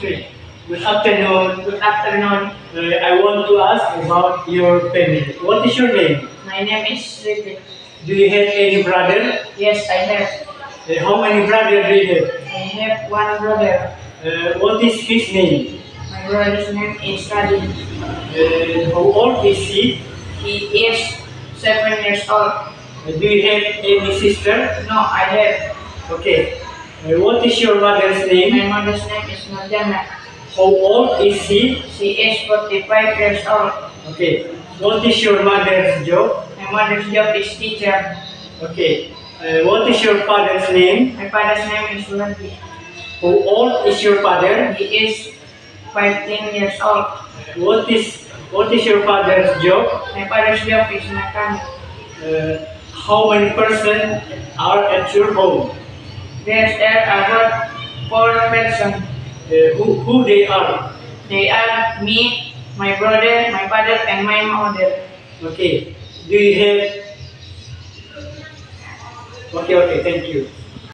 three. Good afternoon. Good afternoon. I want to ask about your family. What is your name? My name is Ritik. Do you have any brother? Yes, I have. How many brothers do you have? I have one brother. What is his name? My brother's name is Radin. How old is he? He is 7 years old. Do you have any sister? No, I have. Okay. What is your mother's name? My mother's name is Marjana. How old is he? She is 45 years old. Okay. What is your mother's job? My mother's job is teacher. Okay. What is your father's name? My father's name is Lundy. How old is your father? He is 15 years old. What is your father's job? My father's job is mechanic. How many persons are at your home? There are about 4 persons. Who they are? They are me, my brother, my father, and my mother. Okay. Do you have? Okay. Thank you.